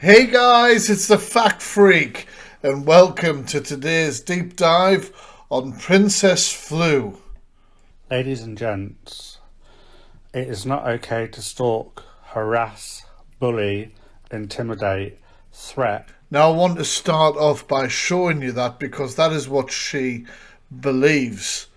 Hey guys, it's the Fact Freak, and welcome to today's deep dive on Princess Flu. Ladies and gents, it is not okay to stalk, harass, bully, intimidate, threat. Now I want to start off by showing you that because that is what she believes,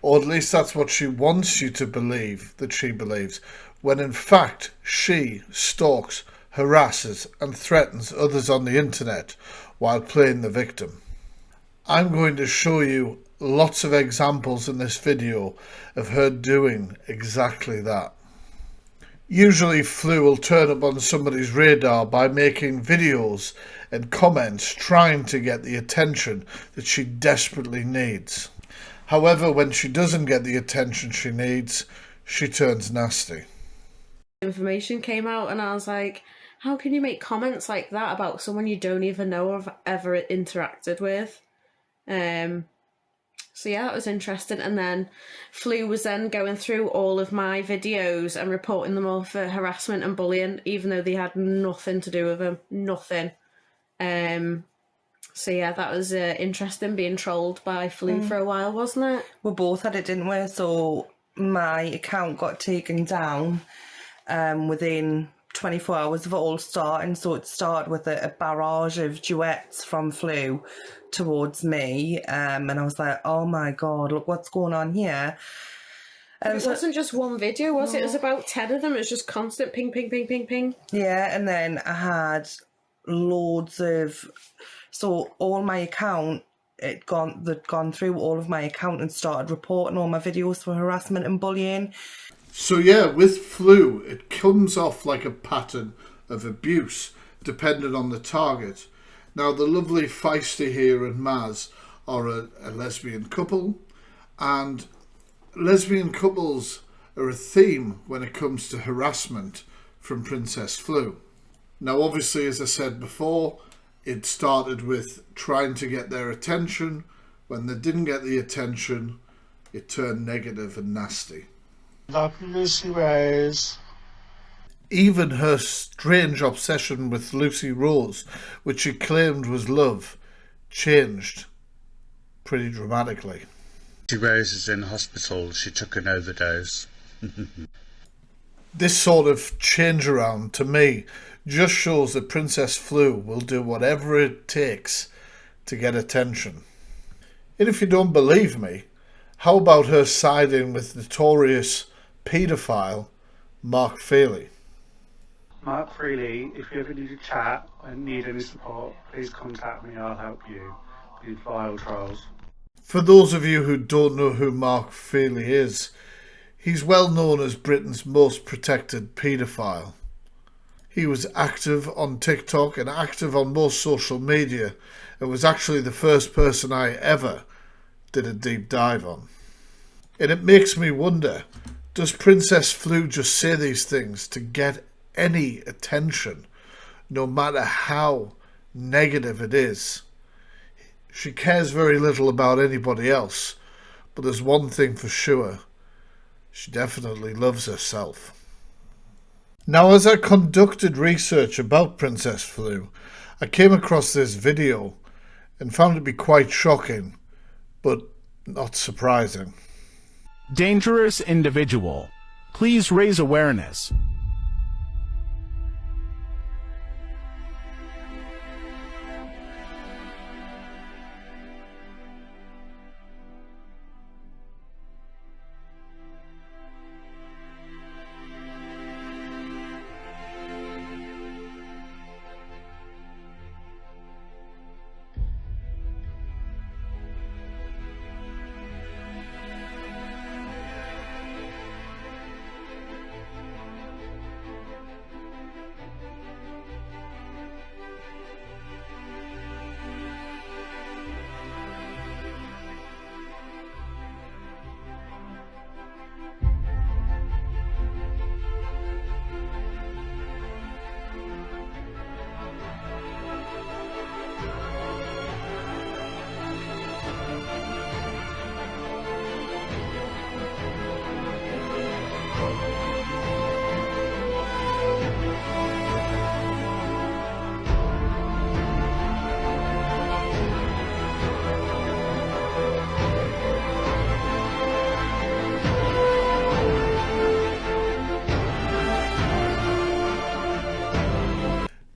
or at least that's what she wants you to believe that she believes, when in fact she stalks, harasses and threatens others on the internet while playing the victim. I'm going to show you lots of examples in this video of her doing exactly that. Usually Flu will turn up on somebody's radar by making videos and comments trying to get the attention that she desperately needs. However, when she doesn't get the attention she needs, she turns nasty. Information came out and I was like, how can you make comments like that about someone you don't even know or have ever interacted with? So yeah, that was interesting. And then Flu was then going through all of my videos and reporting them all for harassment and bullying, even though they had nothing to do with them. Nothing. So yeah, that was interesting, being trolled by Flu for a while, wasn't it? We both had it, didn't we? So my account got taken down within 24 hours of it all starting. So it started with a barrage of duets from Flu towards me, and I was like, oh my god, look what's going on here. It wasn't just one video, was it? It was about 10 of them. It was just constant ping, ping, ping, ping, ping. Yeah, and then I had loads of, so all my account, they'd gone through all of my account and started reporting all my videos for harassment and bullying. So yeah, with Flu, it comes off like a pattern of abuse, depending on the target. Now, the lovely Feisty here and Maz are a lesbian couple, and lesbian couples are a theme when it comes to harassment from Princess Flu. Now, obviously, as I said before, it started with trying to get their attention. When they didn't get the attention, it turned negative and nasty. Love Lucy Rose. Even her strange obsession with Lucy Rose, which she claimed was love, changed pretty dramatically. Lucy Rose is in hospital. She took an overdose. This sort of change around, to me, just shows that Princess Flu will do whatever it takes to get attention. And if you don't believe me, how about her siding with notorious paedophile Mark Feely? Mark Freely, if you ever need a chat and need any support, please contact me. I'll help you. These vile trolls. For those of you who don't know who Mark Feely is, he's well known as Britain's most protected paedophile. He was active on TikTok and active on most social media, and was actually the first person I ever did a deep dive on. And it makes me wonder, does Princess Flu just say these things to get any attention, no matter how negative it is? She cares very little about anybody else, but there's one thing for sure, she definitely loves herself. Now, as I conducted research about Princess Flu, I came across this video and found it to be quite shocking, but not surprising. Dangerous individual. Please raise awareness.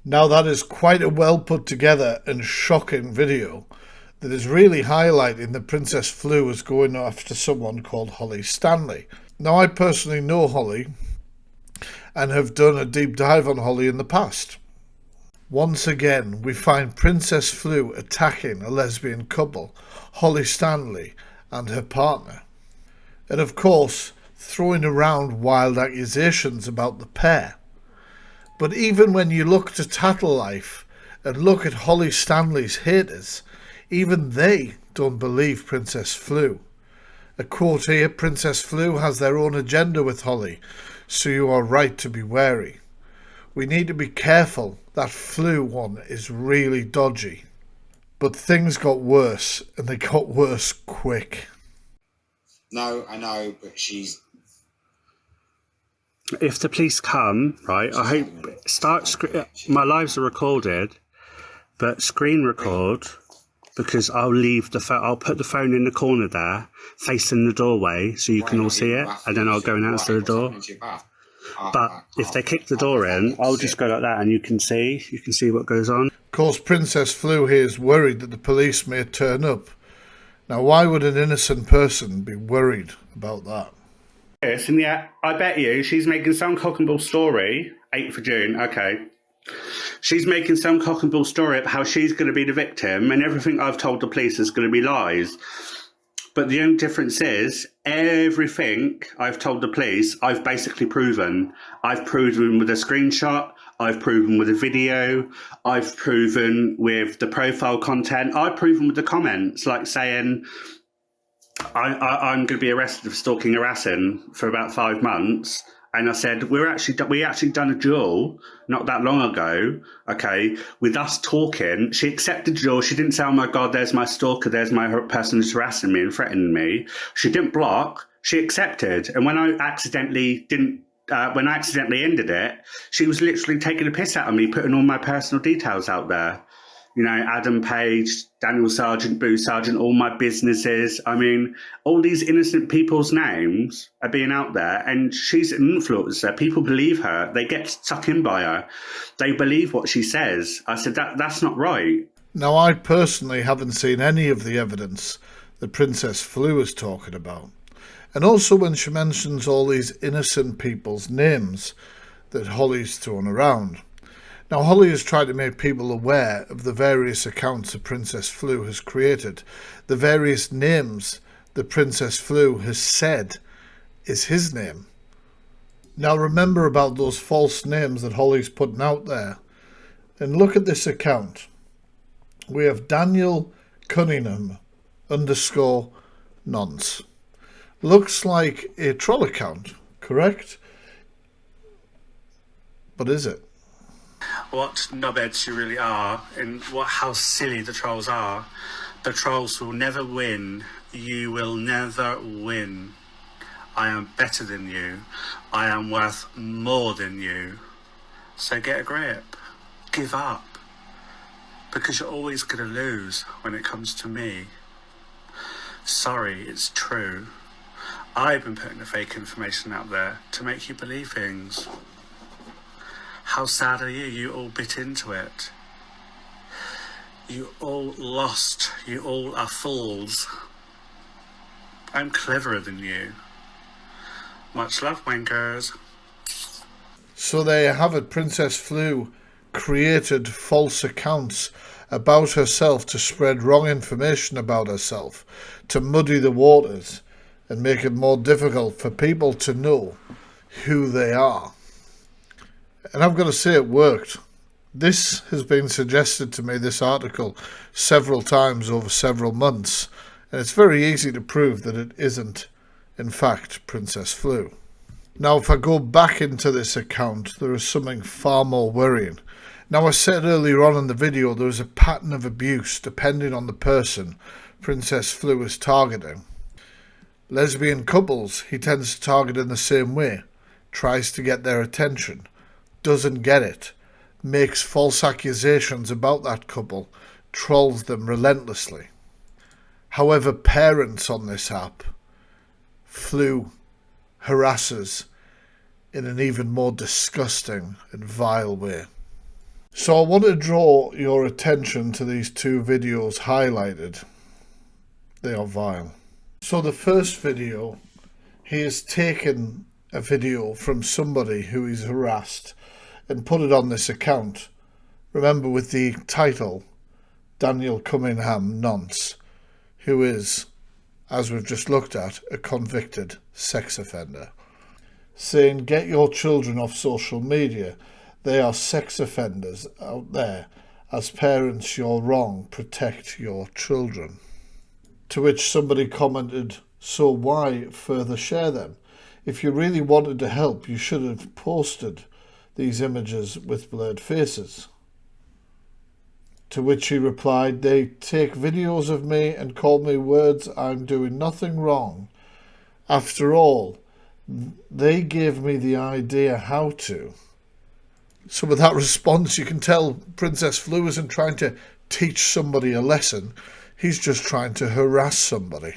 Now that is quite a well put together and shocking video that is really highlighting that Princess Flu is going after someone called Holly Stanley. Now I personally know Holly and have done a deep dive on Holly in the past. Once again, we find Princess Flu attacking a lesbian couple, Holly Stanley and her partner. And of course, throwing around wild accusations about the pair. But even when you look to Tattle Life and look at Holly Stanley's haters, even they don't believe Princess Flu. A quote here, Princess Flu has their own agenda with Holly, so you are right to be wary. We need to be careful, that Flu one is really dodgy. But things got worse, and they got worse quick. No, I know, but she's... If the police come, right, I hope... my lives are recorded, but screen record... because I'll put the phone in the corner there, facing the doorway, so you can all see it, and then I'll go and answer the door. But if they kick the door in, I'll just go like that, and you can see what goes on. Of course, Princess Flu here is worried that the police may turn up. Now, why would an innocent person be worried about that? Yes, and yeah, I bet you she's making some cock and bull story, 8th of June, okay. She's making some cock and bull story about how she's going to be the victim and everything I've told the police is going to be lies. But the only difference is everything I've told the police, I've basically proven. I've proven with a screenshot. I've proven with a video. I've proven with the profile content. I've proven with the comments, like saying I'm going to be arrested for stalking, harassing for about 5 months. And I said, we actually done a duel not that long ago, okay, with us talking. She accepted the duel. She didn't say, oh my God, there's my stalker, there's my person who's harassing me and threatening me. She didn't block, she accepted. And when I accidentally ended it, she was literally taking a piss out of me, putting all my personal details out there. You know, Adam Page, Daniel Sargent, Boo Sargent, all my businesses. I mean, all these innocent people's names are being out there, and she's an influencer. People believe her. They get sucked in by her. They believe what she says. I said, that's not right. Now, I personally haven't seen any of the evidence that Princess Flu is talking about. And also when she mentions all these innocent people's names that Holly's thrown around. Now, Holly has tried to make people aware of the various accounts that Princess Flu has created, the various names that Princess Flu has said is his name. Now, remember about those false names that Holly's putting out there. And look at this account. We have Daniel Cunningham _nonce. Looks like a troll account, correct? But is it? What knobheads you really are, and how silly the trolls are. The trolls will never win. You will never win. I am better than you. I am worth more than you. So get a grip. Give up. Because you're always going to lose when it comes to me. Sorry, it's true. I've been putting the fake information out there to make you believe things. How sad are you? You all bit into it. You all lost. You all are fools. I'm cleverer than you. Much love, wankers. So there you have it. Princess Flu created false accounts about herself to spread wrong information about herself, to muddy the waters and make it more difficult for people to know who they are. And I've got to say it worked. This has been suggested to me, this article, several times over several months. And it's very easy to prove that it isn't, in fact, Princess Flu. Now, if I go back into this account, there is something far more worrying. Now, I said earlier on in the video, there is a pattern of abuse depending on the person Princess Flu is targeting. Lesbian couples, he tends to target in the same way. Tries to get their attention. Doesn't get it, makes false accusations about that couple, trolls them relentlessly. However, parents on this app, Flu harasses in an even more disgusting and vile way. So I want to draw your attention to these two videos highlighted. They are vile. So the first video, he has taken a video from somebody who he's harassed and put it on this account. Remember, with the title, Daniel Cunningham Nonce, who is, as we've just looked at, a convicted sex offender, saying, get your children off social media. They are sex offenders out there. As parents, you're wrong. Protect your children. To which somebody commented, so why further share them? If you really wanted to help, you should have posted these images with blurred faces. To which he replied, they take videos of me and call me words I'm doing nothing wrong. After all, they gave me the idea how to. So with that response, you can tell Princess Flu isn't trying to teach somebody a lesson. He's just trying to harass somebody.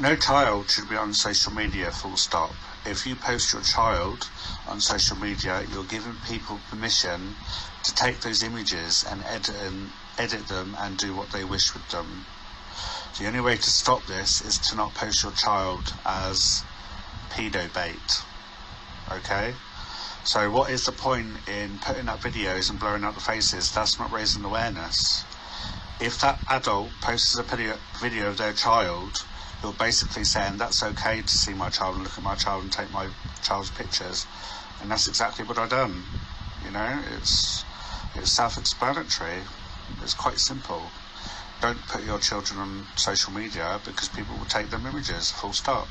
No child should be on social media, full stop. If you post your child on social media, you're giving people permission to take those images and edit them and do what they wish with them. The only way to stop this is to not post your child as pedo bait. Okay? So what is the point in putting up videos and blurring out the faces? That's not raising awareness. If that adult posts a video of their child, you're basically saying that's okay to see my child and look at my child and take my child's pictures. And that's exactly what I've done. You know, it's self-explanatory. It's quite simple. Don't put your children on social media because people will take them images, full stop.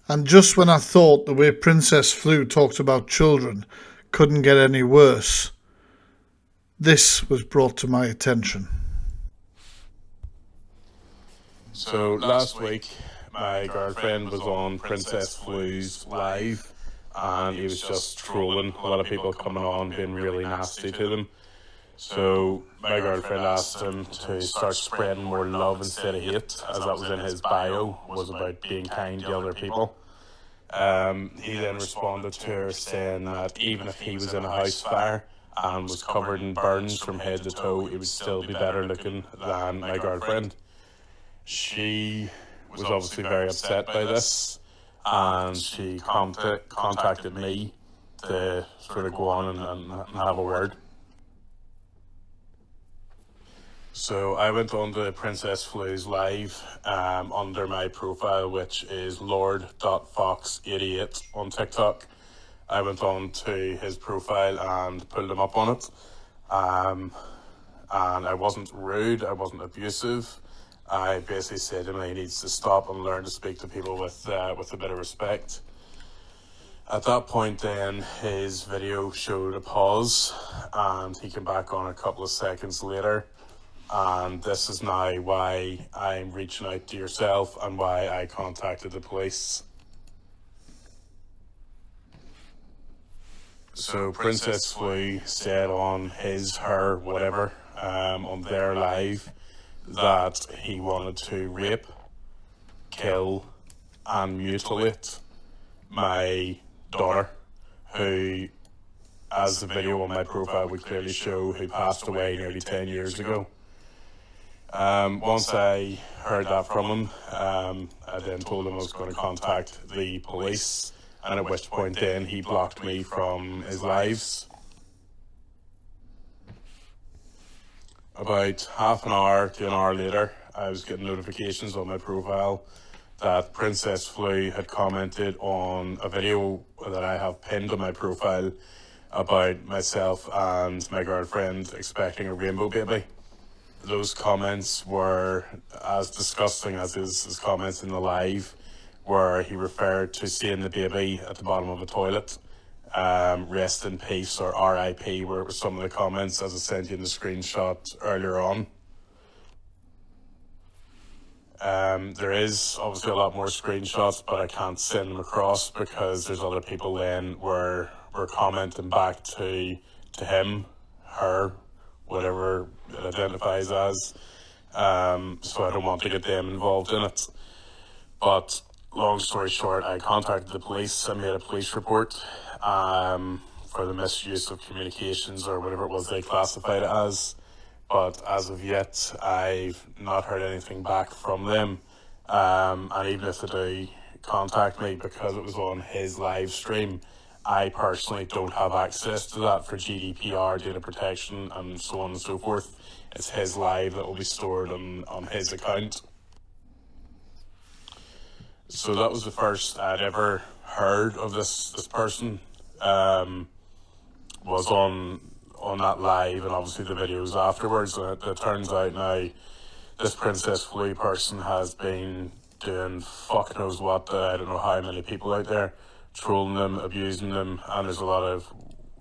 And just when I thought the way Princess Flu talked about children couldn't get any worse, this was brought to my attention. So last week, my girlfriend was on Princess Flu's live, and he was just trolling a lot of people coming on, being really nasty to them. So my girlfriend asked him to start spreading more love instead of hate, as that was in his bio, was about being kind to other people. He then responded to her saying that even if he was in a house fire and was covered in burns from head to toe, he would still be better looking than my girlfriend. She was obviously very upset by this, and she contacted me to sort of go on and have a word. So I went on to Princess Flu's live under my profile, which is lord.fox88 on TikTok. I went on to his profile and pulled him up on it. And I wasn't rude, I wasn't abusive. I basically said to him he needs to stop and learn to speak to people with a bit of respect. At that point then, his video showed a pause, and he came back on a couple of seconds later. And this is now why I'm reaching out to yourself and why I contacted the police. So Princess Flu said on his, her, whatever, on their live, that he wanted to rape, kill and mutilate my daughter, who, as the video on my profile would clearly show, who passed away nearly 10 years ago. Once I heard that from him, I then told him I was going to contact the police, and at which point then he blocked me from his lives. About half an hour to an hour later, I was getting notifications on my profile that Princess Flu had commented on a video that I have pinned on my profile about myself and my girlfriend expecting a rainbow baby. Those comments were as disgusting as his comments in the live, where he referred to seeing the baby at the bottom of a toilet. Rest in peace, or RIP were some of the comments, as I sent you in the screenshot earlier on. There is obviously a lot more screenshots, but I can't send them across because there's other people then were commenting back to him, her, whatever it identifies as. So I don't want to get them involved in it. But long story short, I contacted the police. I made a police report from for the misuse of communications or whatever it was they classified it as. But as of yet, I've not heard anything back from them. And even if they do contact me, because it was on his live stream, I personally don't have access to that for GDPR, data protection, and so on and so forth. It's his live that will be stored on his account. So that was the first I'd ever heard of this person. Was on that live, and obviously the videos afterwards. And it turns out now this Princess Flue person has been doing fuck knows what, I don't know how many people out there, trolling them, abusing them, and there's a lot of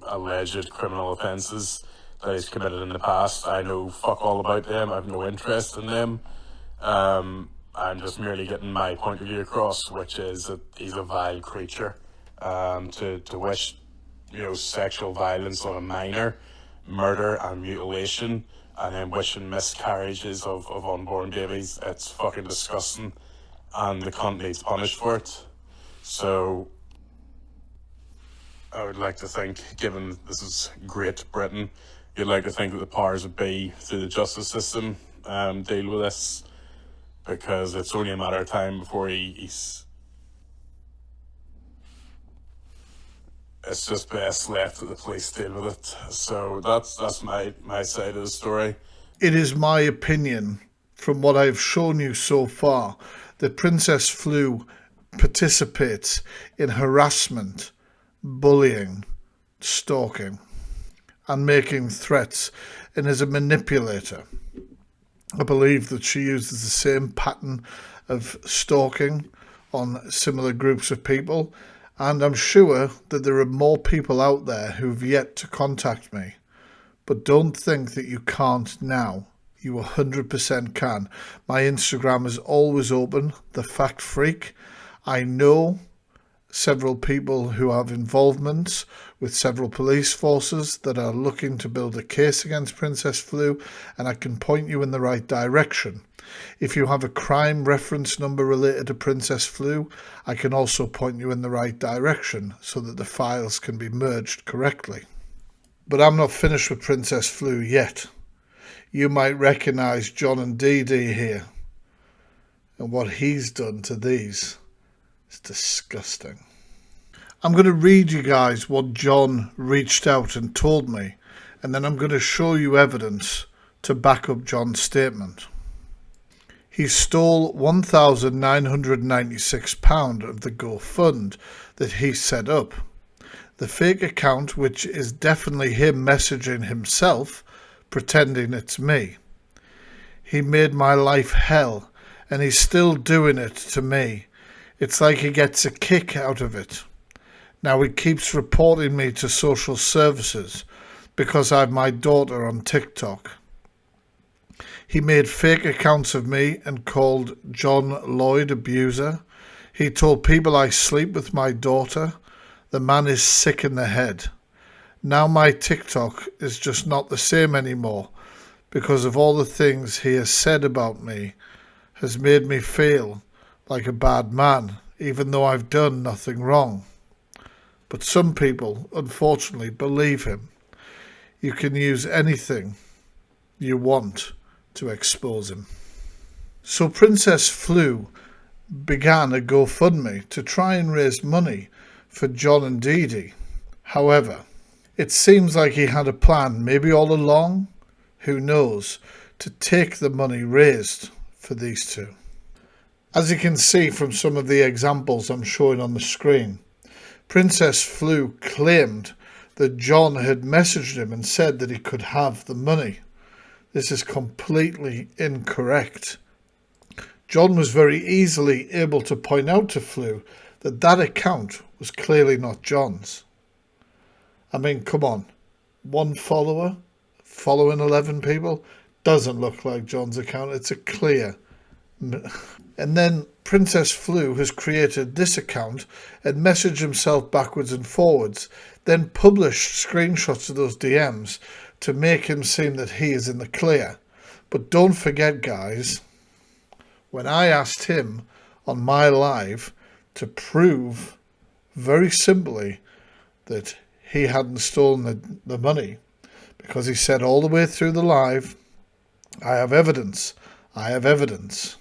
alleged criminal offences that he's committed in the past. I know fuck all about them, I have no interest in them. I'm just merely getting my point of view across, which is that he's a vile creature. To wish, sexual violence on a minor, murder and mutilation, and then wishing miscarriages of unborn babies, it's fucking disgusting, and the cunt needs punished for it. So I would like to think, given this is Great Britain, you'd like to think that the powers that be through the justice system deal with this, because it's only a matter of time before it's just best left that the police deal with it. So that's my side of the story. It is my opinion, from what I've shown you so far, that Princess Flue participates in harassment, bullying, stalking, and making threats, and is a manipulator. I believe that she uses the same pattern of stalking on similar groups of people, and I'm sure that there are more people out there who've yet to contact me. But don't think that you can't now. You 100% can. My Instagram is always open, The Fact Freak. I know several people who have involvements with several police forces that are looking to build a case against Princess Flue, and I can point you in the right direction. If you have a crime reference number related to Princess Flue, I can also point you in the right direction so that the files can be merged correctly. But I'm not finished with Princess Flue yet. You might recognise John and Dee Dee here, and what he's done to these is disgusting. I'm going to read you guys what John reached out and told me, and then I'm going to show you evidence to back up John's statement. He stole £1,996 of the GoFund that he set up. The fake account, which is definitely him messaging himself, pretending it's me. He made my life hell, and he's still doing it to me. It's like he gets a kick out of it. Now he keeps reporting me to social services because I have my daughter on TikTok. He made fake accounts of me and called John Lloyd abuser. He told people I sleep with my daughter. The man is sick in the head. Now my TikTok is just not the same anymore because of all the things he has said about me has made me feel like a bad man, even though I've done nothing wrong. But some people, unfortunately, believe him. You can use anything you want to expose him. So Princess Flue began a GoFundMe to try and raise money for John and Dee Dee. However, it seems like he had a plan, maybe all along, who knows, to take the money raised for these two. As you can see from some of the examples I'm showing on the screen, Princess Flue claimed that John had messaged him and said that he could have the money. This is completely incorrect. John was very easily able to point out to Flue that that account was clearly not John's. I mean, come on, one follower following 11 people doesn't look like John's account. It's a clear. And then Princess Flue has created this account and messaged himself backwards and forwards, then published screenshots of those DMs to make him seem that he is in the clear. But don't forget, guys, when I asked him on my live to prove very simply that he hadn't stolen the money, because he said all the way through the live, I have evidence. I have evidence.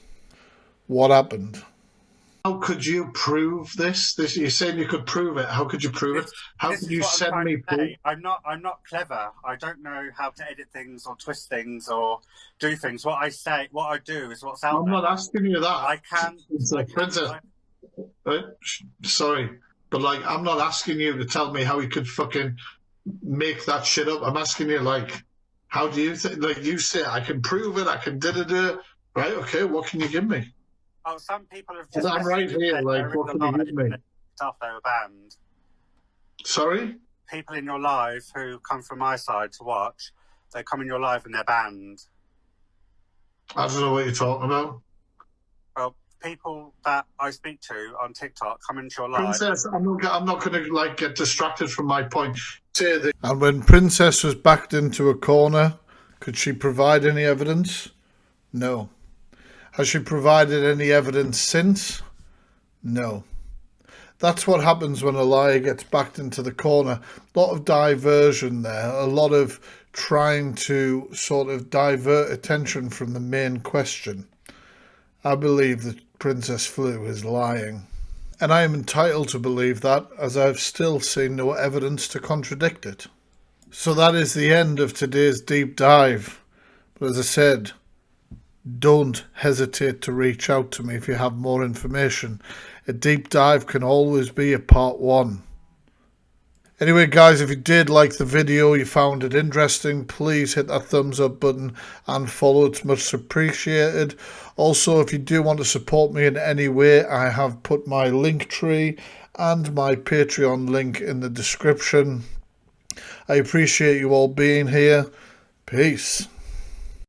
What happened? How could you prove this? You're saying you could prove it. How could you prove it? How could you send me proof? I'm not clever. I don't know how to edit things or twist things or do things. What I do is what's out there. I'm not asking you that. I can. Princess. Sorry, but like, I'm not asking you to tell me how you could fucking make that shit up. I'm asking you, like, how do you think? Like, you say I can prove it. I can da-da-da. Right? Okay. What can you give me? Oh, some people have just. I'm right here. Like, what can you give me? Stuff they were banned. Sorry? People in your live who come from my side to watch, they come in your live and they're banned. I don't know what you're talking about. Well, people that I speak to on TikTok come into your live. Princess, I'm not going to like get distracted from my point. And when Princess was backed into a corner, could she provide any evidence? No. Has she provided any evidence since? No. That's what happens when a liar gets backed into the corner. A lot of diversion there, a lot of trying to sort of divert attention from the main question. I believe that Princess Flu is lying. And I am entitled to believe that, as I've still seen no evidence to contradict it. So that is the end of today's deep dive. But as I said, don't hesitate to reach out to me if you have more information. A deep dive can always be a part 1. Anyway, guys, if you did like the video, you found it interesting, please hit that thumbs up button and follow. It's much appreciated. Also, if you do want to support me in any way, I have put my Linktree and my Patreon link in the description. I appreciate you all being here. Peace.